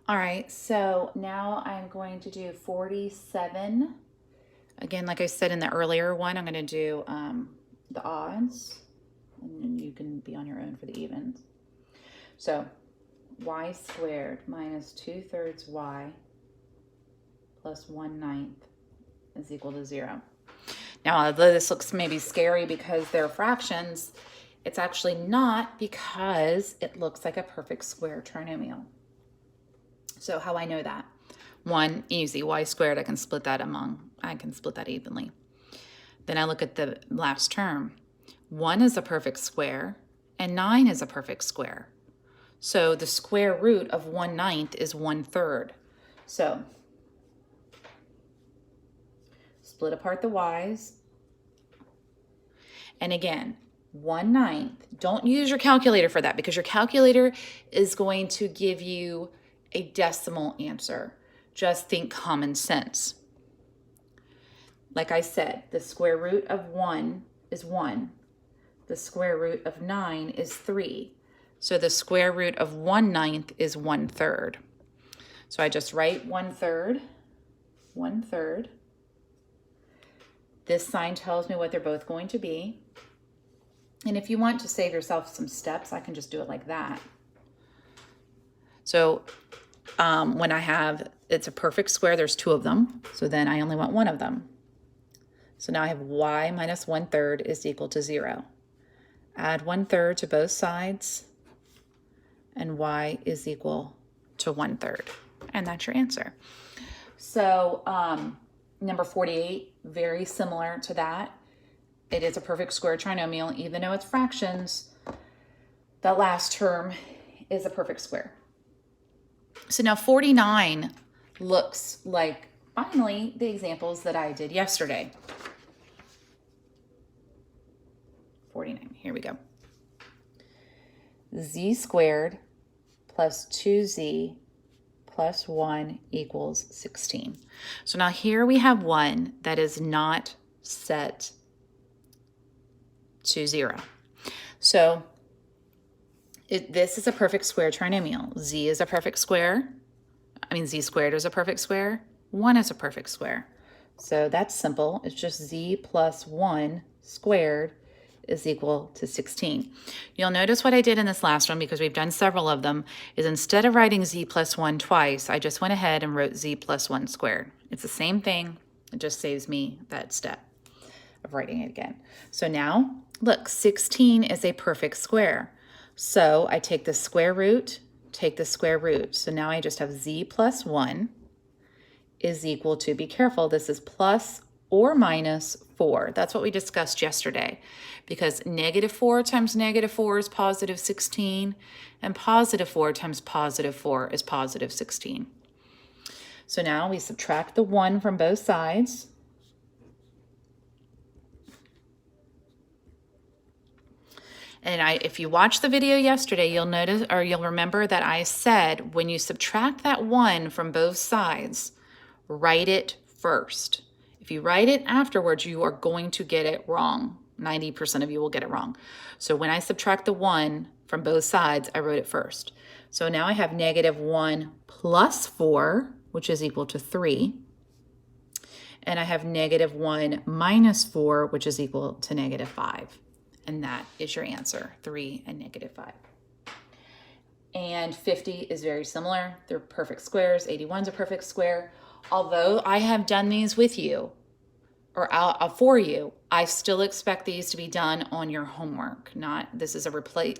All right, so now I'm going to do 47. Again, like I said in the earlier one, I'm going to do the odds, and then you can be on your own for the evens. So y squared minus 2/3 y plus 1/9 is equal to 0. Now, although this looks maybe scary because they're fractions, it's actually not, because it looks like a perfect square trinomial. So how I know that? One, easy, y squared, I can split that evenly. Then I look at the last term. 1 is a perfect square and 9 is a perfect square. So the square root of 1/9 is 1/3. So split apart the y's. And again, 1/9, don't use your calculator for that, because your calculator is going to give you a decimal answer. Just think common sense. Like I said, the square root of 1 is 1. The square root of 9 is 3. So the square root of 1/9 is 1/3. So I just write 1/3, 1/3. This sign tells me what they're both going to be. And if you want to save yourself some steps, I can just do it like that. So when I have, it's a perfect square, there's 2 of them. So then I only want 1 of them. So now I have y minus 1/3 is equal to 0. Add 1/3 to both sides, and y is equal to 1/3. And that's your answer. So number 48, very similar to that. It is a perfect square trinomial, even though it's fractions. The last term is a perfect square. So now 49 looks like, finally, the examples that I did yesterday. 49, here we go. Z squared plus 2z plus 1 equals 16. So now here we have one that is not set to 0. So this is a perfect square trinomial. Z is a perfect square. Z squared is a perfect square. 1 is a perfect square. So that's simple. It's just z plus 1 squared is equal to 16. You'll notice what I did in this last one, because we've done several of them, is instead of writing z plus 1 twice, I just went ahead and wrote z plus 1 squared. It's the same thing. It just saves me that step of writing it again. So now, look, 16 is a perfect square. So I take the square root, take the square root. So now I just have z plus 1 is equal to, be careful, this is plus or minus 4. That's what we discussed yesterday, because -4 times -4 is positive 16, and positive 4 times positive 4 is positive 16. So now we subtract the 1 from both sides. And if you watched the video yesterday, you'll notice, or you'll remember that I said when you subtract that 1 from both sides, write it first. If you write it afterwards, you are going to get it wrong. 90% of you will get it wrong. So when I subtract the 1 from both sides, I wrote it first. So now I have -1 plus 4, which is equal to 3. And I have -1 minus 4, which is equal to -5. And that is your answer, 3 and -5. And 50 is very similar. They're perfect squares. 81 is a perfect square. Although I have done these with you, or for you, I still expect these to be done on your homework. This is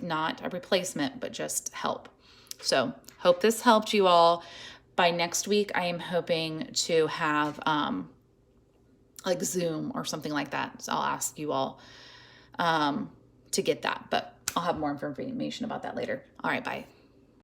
not a replacement, but just help. So hope this helped you all. By next week, I am hoping to have like Zoom or something like that. So I'll ask you all to get that, but I'll have more information about that later. All right, bye.